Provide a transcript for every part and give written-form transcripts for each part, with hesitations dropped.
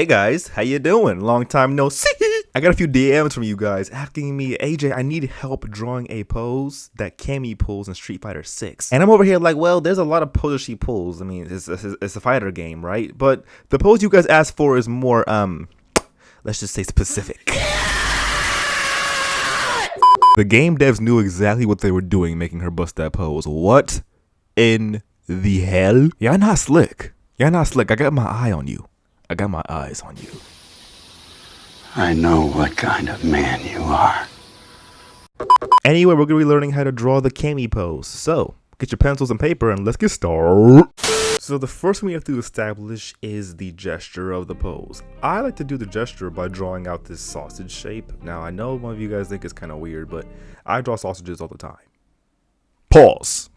Hey guys, how you doing? Long time no see. I got a few DMs from you guys asking me, AJ, I need help drawing a pose that CAMMY pulls in Street Fighter 6. And I'm over here like, well, there's a lot of poses she pulls. I mean, it's a fighter game, right? But the pose you guys asked for is more, let's just say specific. The game devs knew exactly what they were doing making her bust that pose. What in the hell? Y'all not slick. Y'all not slick. I got my eye on you. I got my eyes on you. I know what kind of man you are. Anyway, we're going to be learning how to draw the CAMMY pose. So, get your pencils and paper and let's get started. So the first thing we have to establish is the gesture of the pose. I like to do the gesture by drawing out this sausage shape. Now, I know one of you guys think it's kind of weird, but I draw sausages all the time. Pause.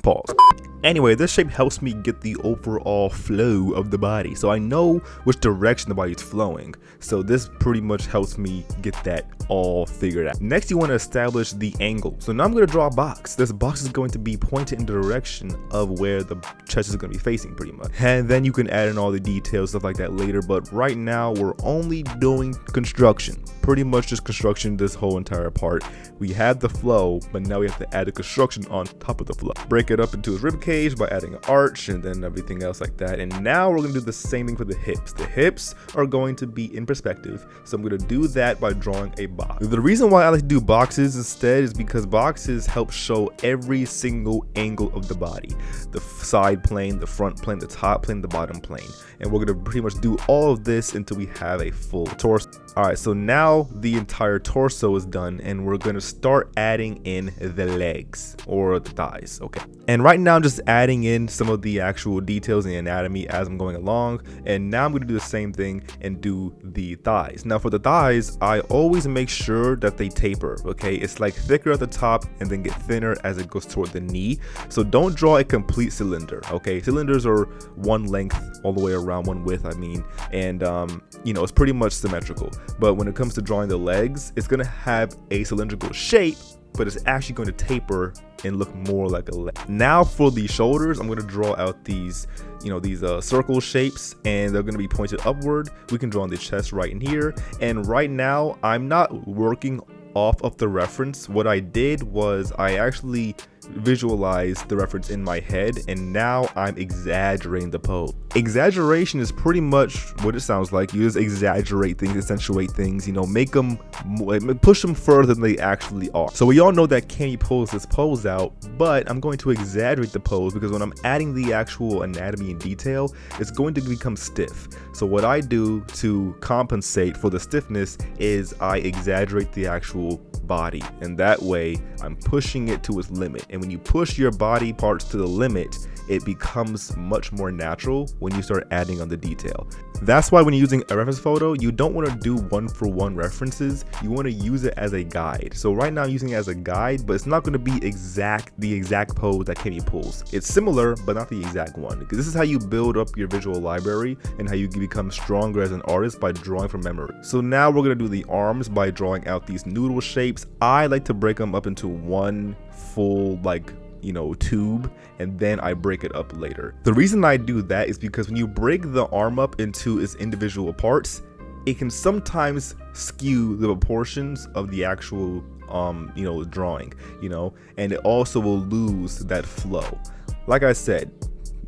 Anyway, this shape helps me get the overall flow of the body. So I know which direction the body is flowing. So this pretty much helps me get that all figured out. Next, you want to establish the angle. So now I'm going to draw a box. This box is going to be pointed in the direction of where the chest is going to be facing pretty much. And then you can add in all the details, stuff like that later. But right now, we're only doing construction. Pretty much just construction this whole entire part. We have the flow, but now we have to add the construction on top of the flow. Break it up into his rib cage by adding an arch and then everything else like that. And now we're going to do the same thing for the hips. The hips are going to be in perspective, so I'm going to do that by drawing a box. The reason why I like to do boxes instead is because boxes help show every single angle of the body. The side plane, the front plane, the top plane, the bottom plane. And we're going to pretty much do all of this until we have a full torso. Alright, so now the entire torso is done and we're going to start adding in the legs or the thighs, okay? And right now I'm just adding in some of the actual details in the anatomy as I'm going along. And now I'm going to do the same thing and do the thighs. Now for the thighs, I always make sure that they taper, okay? It's like thicker at the top and then get thinner as it goes toward the knee. So don't draw a complete cylinder, okay? Cylinders are one length all the way around, one width, I mean. And, you know, it's pretty much symmetrical. But when it comes to drawing the legs, it's going to have a cylindrical shape, but it's actually going to taper and look more like a leg. Now for the shoulders, I'm going to draw out these, you know, these circle shapes, and they're going to be pointed upward. We can draw on the chest right in here. And right now, I'm not working off of the reference. What I did was I actually visualized the reference in my head, and now I'm exaggerating the pose. Exaggeration is pretty much what it sounds like. You just exaggerate things, accentuate things, you know, make them, push them further than they actually are. So we all know that CAMMY pulls this pose out, but I'm going to exaggerate the pose because when I'm adding the actual anatomy and detail, it's going to become stiff. So what I do to compensate for the stiffness is I exaggerate the actual body, and that way I'm pushing it to its limit. And when you push your body parts to the limit, it becomes much more natural when you start adding on the detail. That's why when you're using a reference photo, you don't want to do one-for-one references. You want to use it as a guide. So right now I'm using it as a guide, but it's not going to be the exact pose that CAMMY pulls. It's similar, but not the exact one, because this is how you build up your visual library and how you become stronger as an artist, by drawing from memory. So now we're going to do the arms by drawing out these noodle shapes. I like to break them up into one full, like, you know, tube, and then I break it up later. The reason I do that is because when you break the arm up into its individual parts, it can sometimes skew the proportions of the actual you know, drawing, you know, and it also will lose that flow. Like I said,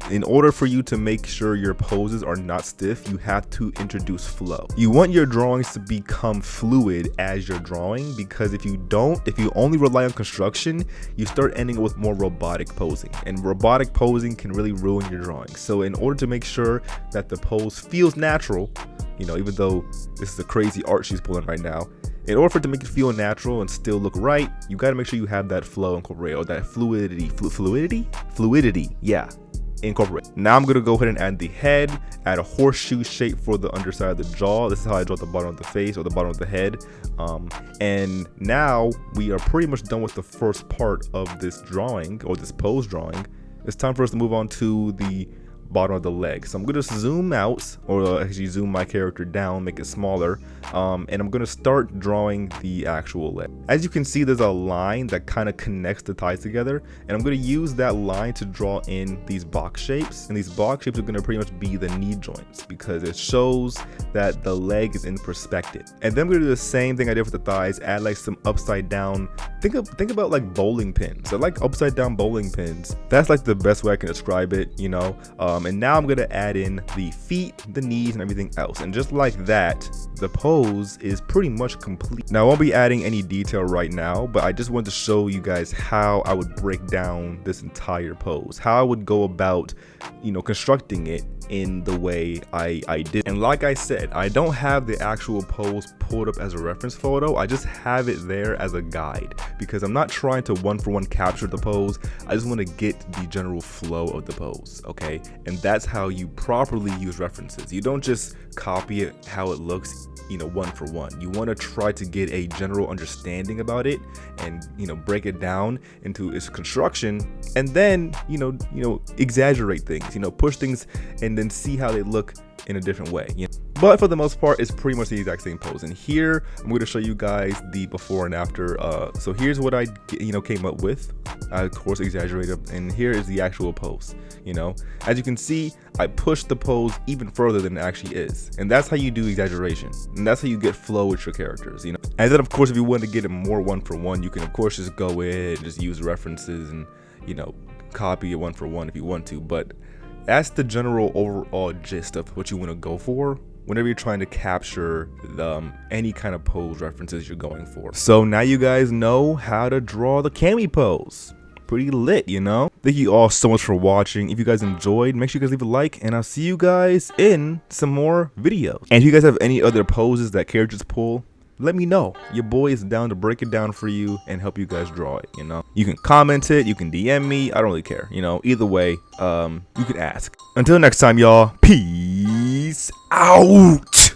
in order for you to make sure your poses are not stiff, you have to introduce flow. You want your drawings to become fluid as you're drawing, because if you don't, if you only rely on construction, you start ending up with more robotic posing, and robotic posing can really ruin your drawing. So in order to make sure that the pose feels natural, you know, even though this is a crazy art she's pulling right now, in order for it to make it feel natural and still look right, you got to make sure you have that flow incorporated, or that fluidity, yeah, incorporate. Now I'm gonna go ahead and add the head, add a horseshoe shape for the underside of the jaw. This is how I draw the bottom of the face, or the bottom of the head. And now we are pretty much done with the first part of this drawing, or this pose drawing. It's time for us to move on to the bottom of the leg. So I'm gonna zoom out, or actually zoom my character down, make it smaller, and I'm gonna start drawing the actual leg. As you can see, there's a line that kind of connects the thighs together, and I'm gonna use that line to draw in these box shapes, and these box shapes are gonna pretty much be the knee joints because it shows that the leg is in perspective. And then I'm gonna do the same thing I did with the thighs, add like some upside down, think about like bowling pins. I like upside down bowling pins. That's like the best way I can describe it, you know. And now I'm gonna add in the feet, the knees, and everything else. And just like that, the pose is pretty much complete. Now I won't be adding any detail right now, but I just wanted to show you guys how I would break down this entire pose, how I would go about, you know, constructing it in the way I did. And like I said, I don't have the actual pose pulled up as a reference photo. I just have it there as a guide because I'm not trying to one-for-one capture the pose. I just want to get the general flow of the pose, okay? And that's how you properly use references. You don't just copy it how it looks, you know, one for one. You want to try to get a general understanding about it and, you know, break it down into its construction, and then, you know, exaggerate things, you know, push things and then see how they look in a different way, you know? But for the most part, it's pretty much the exact same pose. And here I'm going to show you guys the before and after. So here's what I, you know, came up with. I of course exaggerated, and here is the actual pose. You know, as you can see, I pushed the pose even further than it actually is, and that's how you do exaggeration, and that's how you get flow with your characters, you know. And then of course, if you want to get it more one for one, you can of course just go in and just use references and, you know, copy it one for one if you want to. But that's the general overall gist of what you want to go for whenever you're trying to capture any kind of pose references you're going for. So now you guys know how to draw the CAMMY pose. Pretty lit, you know? Thank you all so much for watching. If you guys enjoyed, make sure you guys leave a like, and I'll see you guys in some more videos. And if you guys have any other poses that characters pull, let me know. Your boy is down to break it down for you and help you guys draw it, you know? You can comment it, you can DM me, I don't really care, you know? Either way, you can ask. Until next time, y'all, peace out!